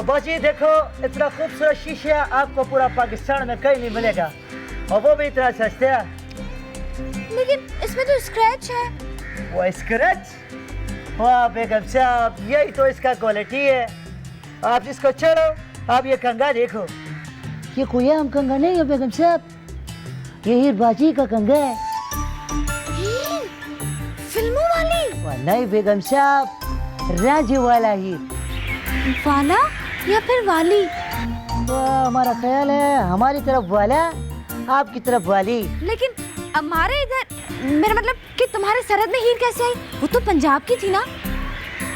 बाजी देखो, इतना खूबसूरत शीशा आपको पूरा पाकिस्तान में कहीं नहीं मिलेगा, और वो भी इतना सस्ता। लेकिन इसमें तो स्क्रैच है। वो स्क्रैच? वाह बेगम साहब, यही तो इसका क्वालिटी है। आप इसको छोड़ो, आप ये कंगा देखो। ये कोई आम कंगा नहीं है बेगम साहब, ये हीर बाजी का कंगा है। हीर? फिल्मों वाली? वाह नहीं बेगम साहब, राजू वाला हीर। वाला या फिर वाली? वाह, हमारा ख्याल है हमारी तरफ वाला, आपकी तरफ वाली। लेकिन हमारे इधर, मेरा मतलब कि तुम्हारे सरहद में हीर कैसे आई? वो तो पंजाब की थी ना?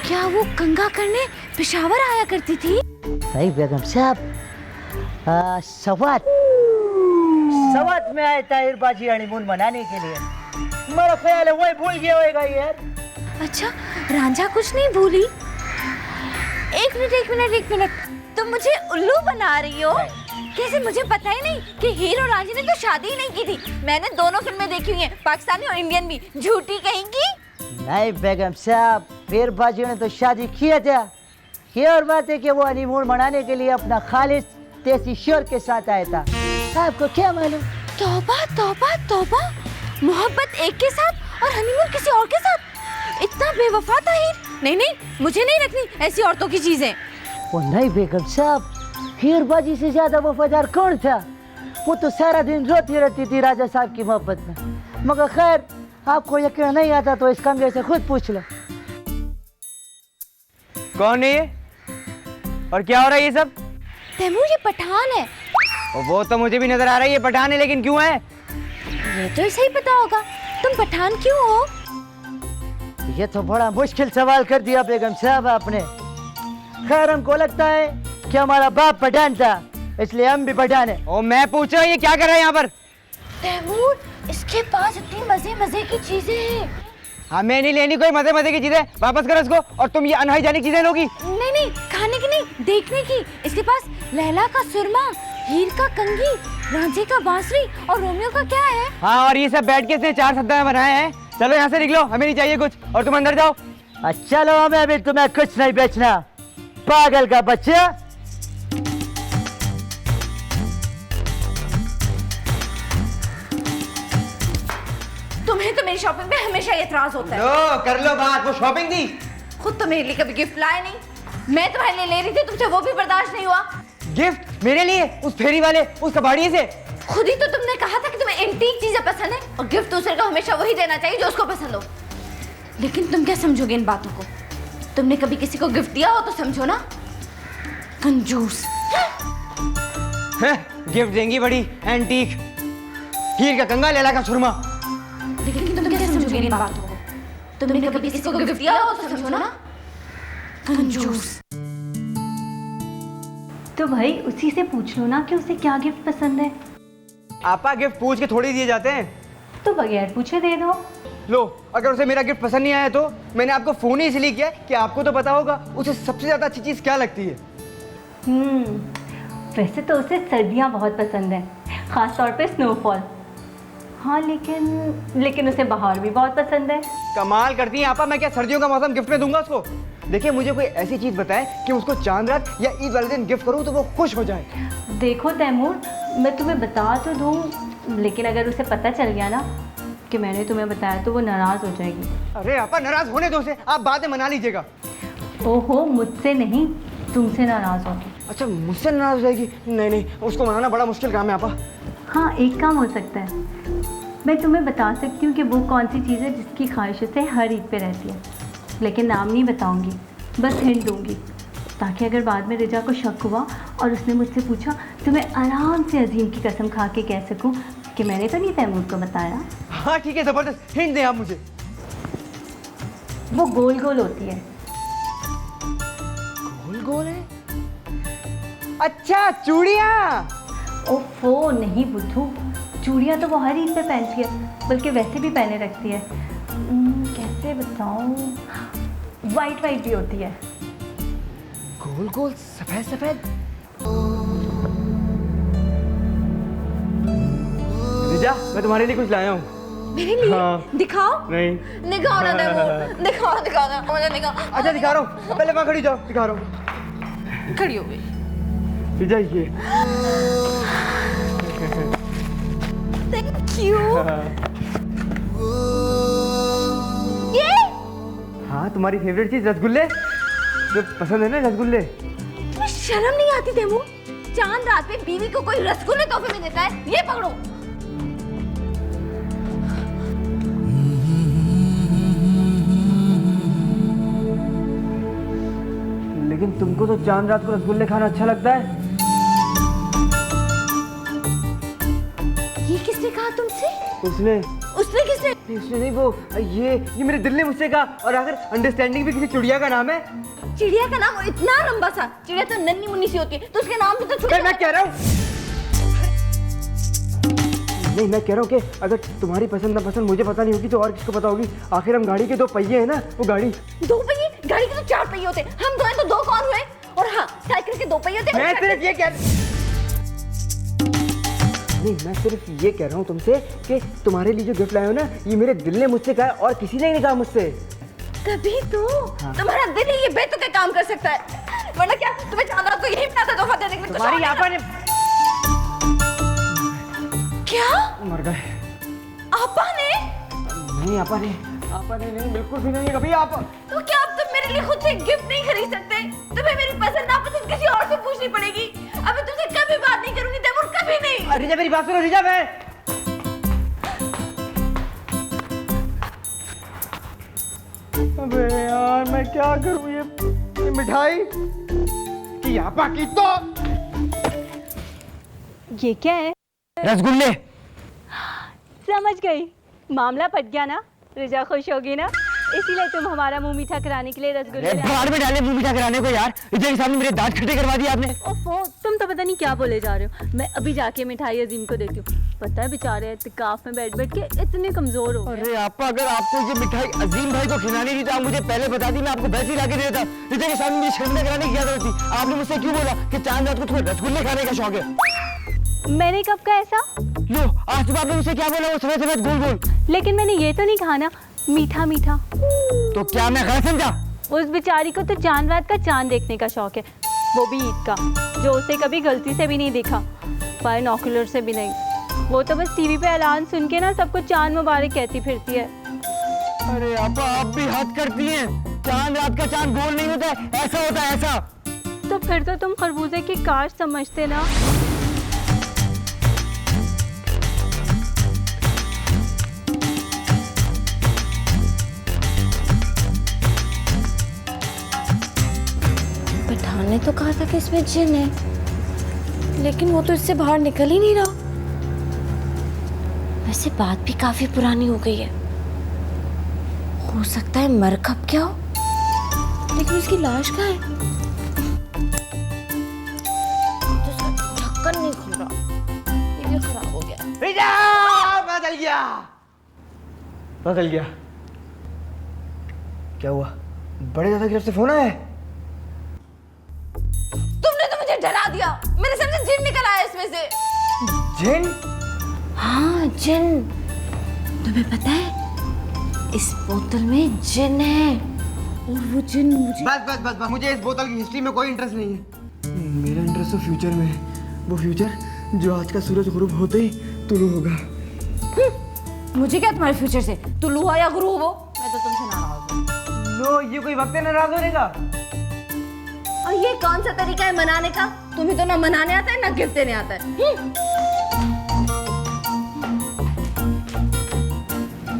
क्या वो कंगा करने पेशावर आया करती थी? नहीं बेगम साहब, सवात में आए ताहिर बाजी हनीमून मनाने के लिए। मेरा ख्याल है वही भूल गया होगा यार। अच्छा, रांझा कुछ नहीं भूली? एक मिनट, तुम मुझे उल्लू बना रही हो? कैसे, मुझे पता ही नहीं कि हीर और रांझे ने तो शादी ही नहीं की थी। मैंने दोनों फिल्में देखी हुई हैं, पाकिस्तानी और इंडियन भी। झूठी कहेंगी? नहीं बेगम साहब, हीर बाजी ने तो शादी किया था। ये और बात है कि वो हनीमून मनाने के लिए अपना खालिस देसी शोर के साथ आया था। आपको क्या मालूम? तौबा तौबा तौबा, मोहब्बत एक के साथ और हनीमून किसी और के साथ। इतना बेवफा था हीर। नहीं, मुझे नहीं रखनी ऐसी औरतों की चीजें। वो नहीं बेगम साहब, हीर बाजी से ज्यादा वफादार कौन था? वो तो सारा दिन रोती रहती थी राजा साहब की मोहब्बत में। मगर खैर, आपको यकीन नहीं आता तो इस कंगे से खुद पूछ लो। कौन है ये और क्या हो रहा है ये सब? तैमूर, ये पठान है। और वो तो मुझे भी नजर आ रहा है ये पठान है, लेकिन क्यों है? ये तो सही पता होगा, तुम पठान क्यों हो? ये तो बड़ा मुश्किल सवाल कर दिया बेगम साहब आपने। खैर, हमको लगता है कि हमारा बाप पठान था, इसलिए हम भी पठान हैं। और मैं पूछ रहा हूँ ये क्या कर रहा है यहाँ पर? तैमूर, इसके पास इतनी मजे की चीजें हैं। हमें नहीं लेनी कोई मजे की चीजें, वापस करो इसको। और तुम ये अनहाइजीनिक चीजें लोगी? नहीं, खाने की नहीं, देखने की। इसके पास लैला का सुरमा, हीर का कंगी, रांझे का बांसुरी और रोमियो का क्या है? हाँ, और ये सब बैठ के इसने 4 सप्ताह में बनाए हैं। चलो यहाँ से निकलो, हमें नहीं चाहिए कुछ, और तुम अंदर जाओ। चलो, हमें अभी तुम्हें कुछ नहीं बेचना, पागल का बच्चा। तुम्हें तो मेरी शॉपिंग में हमेशा एतराज होता है। लो, कर लो बात, वो शॉपिंग थी। खुद तो मेरे लिए कभी गिफ्ट लाए नहीं। मैं तुम्हारे लिए ले रही थी, तुमसे वो भी बर्दाश्त नहीं हुआ। गिफ्ट मेरे लिए? उस फेरी वाले, उस कबाड़िए से? खुद ही तो तुमने कहा था कि तुम्हें एंटीक चीजें पसंद है, और गिफ्ट दूसरे को हमेशा वही देना चाहिए जो उसको पसंद हो। लेकिन तुम क्या समझोगे इन बातों को? तुमने कभी किसी को गिफ्ट दिया हो तो समझो ना, कंजूस। गिफ्ट देंगी बड़ी एंटीक, हीर का कंगा, लैला का सुरमा। लेकिन तुम क्या समझोगे इन बातों को? तुमने कभी किसी को गिफ्ट दिया हो तो समझो ना, कंजूस। तो भाई उसी से पूछ लो ना कि उसे क्या गिफ्ट पसंद है। आपा, गिफ्ट पूछ के थोड़ी दिए जाते हैं। तो बगैर पूछे दे दो। लो, अगर उसे मेरा गिफ्ट पसंद नहीं आया तो मैंने आपको फोन ही इसलिए किया कि आपको तो पता होगा उसे सबसे ज्यादा अच्छी चीज क्या लगती है। वैसे तो उसे सर्दियाँ बहुत पसंद है, खास तौर पे स्नोफॉल। हाँ, लेकिन उसे बहार भी बहुत पसंद है। कमाल करती हैं आपा, मैं क्या सर्दियों का मौसम गिफ्ट में दूंगा उसको? देखिए, मुझे कोई ऐसी चीज बताएं कि उसको चांद रात या ईद वाले दिन गिफ्ट करूं तो वो खुश हो जाए। देखो तैमूर, मैं तुम्हें बता तो दूँ, लेकिन अगर उसे पता चल गया ना कि मैंने तुम्हें बताया तो वो नाराज़ हो जाएगी। अरे आपा, नाराज होने दो उसे, आप बाद में मना लीजिएगा। ओहो, मुझसे नहीं, तुमसे नाराज़ होगी। अच्छा, मुझसे नाराज हो जाएगी? नहीं, उसको मनाना बड़ा मुश्किल काम है आपा। हाँ, एक काम हो सकता है, मैं तुम्हें बता सकती हूँ कि वो कौन सी चीज़ है जिसकी ख्वाहिश से हर ईद पे रहती है, लेकिन नाम नहीं बताऊँगी, बस हिंट दूँगी, ताकि अगर बाद में रिजा को शक हुआ और उसने मुझसे पूछा तो मैं आराम से अजीम की कसम खा के कह सकूँ कि मैंने तो नहीं तैमूर को बताया। हाँ ठीक है, जबरदस्त हिंट दें आप मुझे। वो गोल गोल होती है। गोल गोल है? अच्छा, चूड़ियाँ। ओफो नहीं बुद्धू, चूड़ियाँ तो वो हर ईद पे पहनती है, बल्कि वैसे भी पहने रखती है। कैसे बताऊँ, वाइट भी होती है। गोल गोल सफेद सफेद। रिजा, मैं तुम्हारे लिए कुछ लाया हूँ। मेरे लिए? हाँ। दिखाओ। नहीं। दिखाओ ना तैमूर, दिखाओ ना, मुझे दिखाओ। अच्छा दिखा रहा हूँ, पहले वहाँ खड़ी जाओ, दिखा रहा हूँ। खड़ी हो गई। जाइए। Thank you. ये हाँ, तुम्हारी फेवरेट चीज रसगुल्ले, जो पसंद है ना रसगुल्ले। तुम्हें शर्म नहीं आती तेमू? चांद रात पे बीवी को कोई रसगुल्ले तोहफे में देता है? ये पकड़ो। लेकिन तुमको तो चांद रात को रसगुल्ले खाना अच्छा लगता है। ये किसने कहा तुमसे? उसने उसने किसने? नहीं, उसने नहीं, वो ये मेरे दिल ने मुझसे कहा। और अगर अंडरस्टैंडिंग भी किसी चिड़िया का नाम है। चिड़िया का नाम इतना लंबा सा? चिड़िया तो नन्ही मुन्नी सी होती है, तो उसके नाम भी तो छोटा। मैं कह रहा हूँ, नहीं मैं कह रहा हूँ कि अगर तुम्हारी पसंद ना पसंद मुझे पता नहीं होगी तो और किसको पता होगी? आखिर हम गाड़ी के 2 पहिए हैं ना, वो गाड़ी। 2 पहिए? गाड़ी के तो 4 पहिए होते, हम 2 हैं तो 2 कौन हुए? और हाँ, साइकिल के 2 पहिए होते। मैं सिर्फ ये कह नहीं, मैं सिर्फ ये कह रहा हूँ तुमसे कि तुम्हारे लिए जो गिफ्ट लाया हो ना, ये मेरे दिल ने मुझसे कहा और किसी ने नहीं कहा मुझसे। तभी तो तुम्हारा दिल ही ये बेतुके काम कर सकता है, वरना क्या तुम्हें चांद रात को यही मिला था तोहफा देने के लिए? तुम्हारी आपा ने क्या? मर गए। आपा ने? नहीं, आपा ने नहीं, बिल्कुल भी नहीं। कभी आप तो क्या अब तुम मेरे लिए खुद से गिफ्ट नहीं खरीद सकते? तुम्हें मेरी पसंद नापसंद किसी और से पूछनी पड़ेगी। अब मैं तुमसे कभी बात नहीं करूंगी तैमूर, कभी नहीं। रिजा, मेरी बात सुनो रिजा। मैं अबे यार, मैं क्या करूं? ये मिठाई की आपा की तो ये क्या है? रसगुल्ले। समझ गई, मामला पट गया ना। रिजा खुश होगी ना, इसीलिए तुम हमारा मुंह मीठा कराने के लिए रसगुल्ले लाए। बाहर में डाले मुंह मीठा कराने को यार। रिजा के सामने मेरे दांत खट्टे करवा दिए आपने। ओफो, तुम तो पता नहीं क्या बोले जा रहे हो। मैं अभी जाके मिठाई अजीम को देती हूँ। पता है बेचारे इत्तेकाफ में बैठ बैठ के इतने कमजोर हो गए। अरे आपा, अगर आपको ये मिठाई अजीम भाई को खिलानी थी तो आप मुझे पहले बता दी, मैं आपको वैसे ही लाके दे देता। रिजा के सामने मुझे शर्मिंदा कराने की क्या जरूरत थी? आपने मुझसे क्यों बोला कि चांद रात को तुम्हें रसगुल्ले खाने का शौक है? मैंने कब कहा ऐसा? लो, आज सुबह आपने मुझसे क्या बोला? वो सफेद सफेद गोल गोल। लेकिन मैंने ये तो नहीं कहा ना मीठा मीठा। तो क्या मैं गलत समझा? उस बेचारी को तो चांद रात का चांद देखने का शौक है, वो भी ईद का, जो उसे कभी गलती से भी नहीं देखा, बाइनोकुलर से भी नहीं। वो तो बस टीवी पे ऐलान सुन के ना सबको चांद मुबारक कहती फिरती है। अरे आपा, आप भी हद करती हैं। चांद रात का चांद गोल नहीं होता, ऐसा होता है, ऐसा। तो फिर तो तुम खरबूजे की काश समझते ना। पठान ने तो कहा था कि इसमें जिन है, लेकिन वो तो इससे बाहर निकल ही नहीं रहा। वैसे बात भी काफी पुरानी हो गई है, हो सकता है मर कब क्या हो, लेकिन उसकी लाश कहाँ है? तो उसका ढक्कन नहीं खुल रहा, ये भी खराब हो गया। रिजा, बदल गया, बदल गया। क्या हुआ? बड़े दादा की तरफ से फोन आया है? तुमने तो मुझे डरा दिया, मेरे सर से जिन निकल आया इसमें से। जिन? हाँ, जिन। तुम्हें पता है इस बोतल में जिन है, और वो जिन मुझे। बस, मुझे इस बोतल की हिस्ट्री में कोई इंटरेस्ट नहीं है। मेरा इंटरेस्ट तो फ्यूचर में है, वो फ्यूचर जो आज का सूरज गुरूब होते ही तुलू होगा। मुझे क्या तुम्हारे फ्यूचर से? तुलू हो या गुरूब हो, मैं तो तुमसे नाराज हूँ। लो, ये कोई वक्त है नाराज होने का? और ये कौन सा तरीका है मनाने का? तुम्हें तो ना मनाने आता है ना गिफ्ट देने आता है।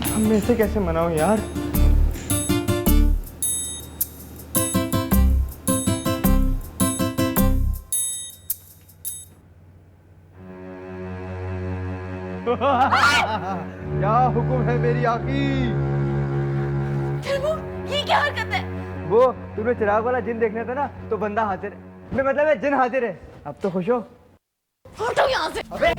हम में से कैसे मनाऊं यार? क्या हुक्म है मेरी आकी? ये क्या हरकत है? वो तुम्हें चिराग वाला जिन देखना था ना, तो बंदा हाजिर है। मैं मतलब है जिन हाजिर है। अब तो खुश हो? हटो यहाँ से। अबे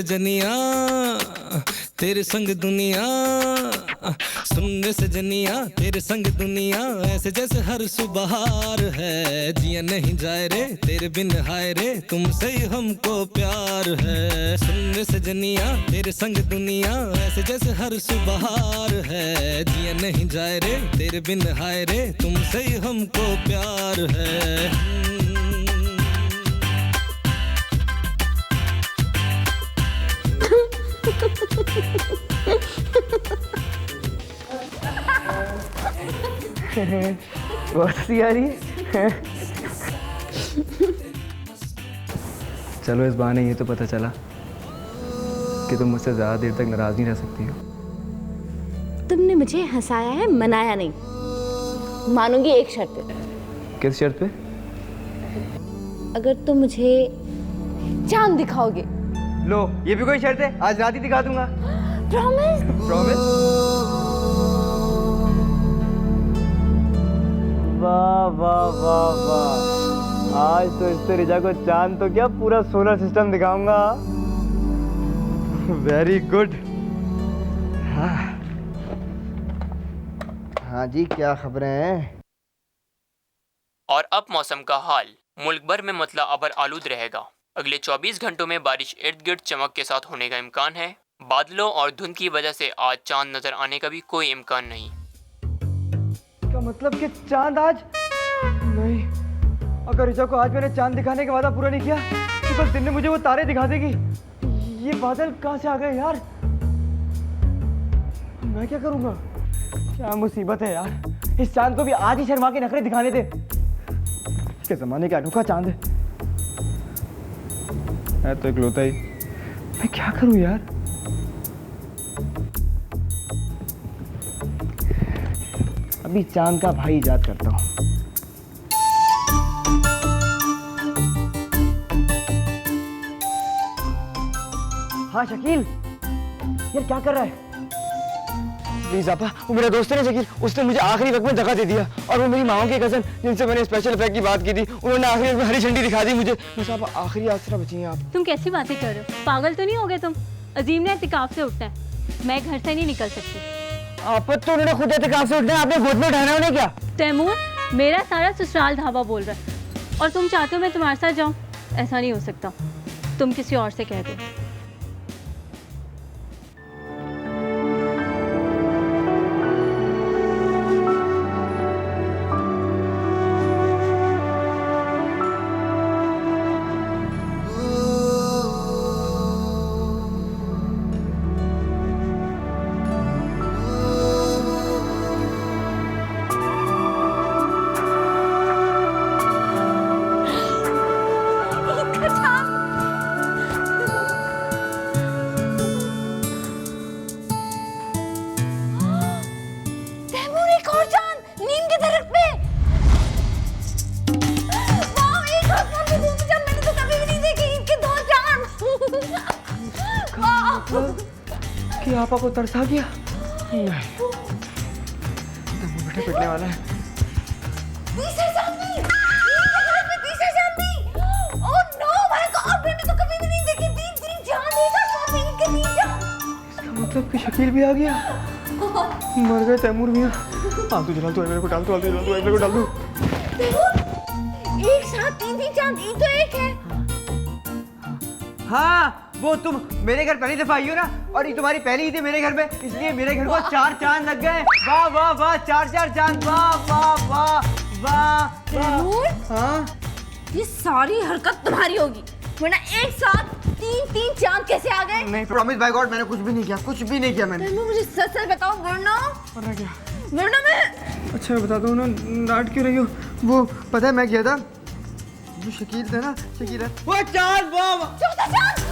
सजनिया तेरे संग दुनिया, सुनने सजनिया तेरे संग दुनिया, ऐसे जैसे हर सुबह है, जिया नहीं जाए रे तेरे बिन हाय रे, तुमसे ही हमको प्यार है। सुनने सजनिया तेरे संग दुनिया, ऐसे जैसे हर सुबह है, जिया नहीं जाए रे तेरे बिन हाय रे, तुमसे ही हमको प्यार है। बहुत सी आ रही है। चलो इस बहाने ये तो पता चला कि तुम मुझसे ज्यादा देर तक नाराज नहीं रह सकती हो। तुमने मुझे हंसाया है, मनाया नहीं। मानूंगी एक शर्त पे। किस शर्त पे? अगर तुम मुझे चांद दिखाओगे। लो, ये भी कोई शर्त है? आज रात ही दिखा दूंगा। प्रॉमिस? प्रॉमिस? वाह वाह वाह वाह, आज तो इससे रिजा को चांद तो क्या पूरा सोलर सिस्टम दिखाऊंगा। Very good. हाँ जी, क्या खबरें हैं? और अब मौसम का हाल। मुल्क भर में मतला अबर आलूद रहेगा। अगले 24 घंटों में बारिश इर्द गिर्द चमक के साथ होने का इम्कान है। बादलों और धुंध की वजह से आज चांद नजर आने का भी कोई इम्कान नहीं। क्या मतलब कि चांद आज नहीं? अगर रिचा को आज मैंने चांद दिखाने का वादा पूरा नहीं किया तो कल दिन में मुझे वो तारे दिखा देगी। ये बादल कहाँ से आ गए यार? मैं क्या करूंगा? क्या मुसीबत है यार। इस चांद को भी आज ही शर्मा के नखरे दिखाने दे। इसके जमाने का अनोखा चांद है तो इकलौता ही। मैं क्या करूं यार? अभी चांद का भाई इजाद करता हूँ। हाँ शकील, यार क्या कर रहा है? प्लीज आपा, वो मेरा दोस्त है ना शकील, उसने मुझे आखिरी वक्त में जगह दे दिया। और वो मेरी माओ के कजन जिनसे मैंने स्पेशल इफेक्ट की बात की थी, उन्होंने आखिरी वक्त में हरी झंडी दिखा दी मुझे। बस आप आखिरी आसरा बची हैं आप। तुम कैसी बातें कर रहे हो? पागल तो नहीं हो गए तुम? अजीम ने एहतिकाफ से उठना है, मैं घर से नहीं निकल सकती। आप तो उन्होंने खुद एहतिकाफ से उठना है, आपने गोद में उठाना उन्हें क्या? तैमूर, मेरा सारा ससुराल धावा बोल रहा है और तुम चाहते हो मैं तुम्हारे साथ जाऊं? ऐसा नहीं हो सकता, तुम किसी और से कह दो। कि आपा को तरस आ गया? नहीं, बेटे पिटने वाला है। तीसरे चांदनी! तीसरे चांदनी! ओह नो माय गॉड, मैंने तो कभी भी नहीं देखी। तीन चांद एक आसमान में, इनके 3 चांद। इसका मतलब कि शकील भी आ गया। मर गए तैमूर मियां। आंसू जला तो मेरे को डाल दो, मेरे को डाल दो। तैमूर, एक साथ 3 चांद, ये तो एक है। हाँ, वो तुम मेरे घर पहली दफा आई हो ना, और ये तुम्हारी पहली ही थी मेरे घर में, इसलिए मेरे घर को 4 चांद लग गए। वाह वाह वाह, 4 चांद, वाह वाह वाह वाह। तैमूर, हाँ, ये सारी हरकत तुम्हारी होगी, वरना एक साथ 3 चांद कैसे आ गए? नहीं, प्रॉमिस बाय गॉड मैंने कुछ भी नहीं किया, कुछ भी नहीं किया मैंने। तैमूर, मुझे सच सच बताओ, वरना क्या? मैं अच्छा मैं बताता हूँ ना, डांट क्यों रही हो? वो पता है मैं किया था, जो शकील था ना, शकील है वो चांद, वाह चौथा चांद।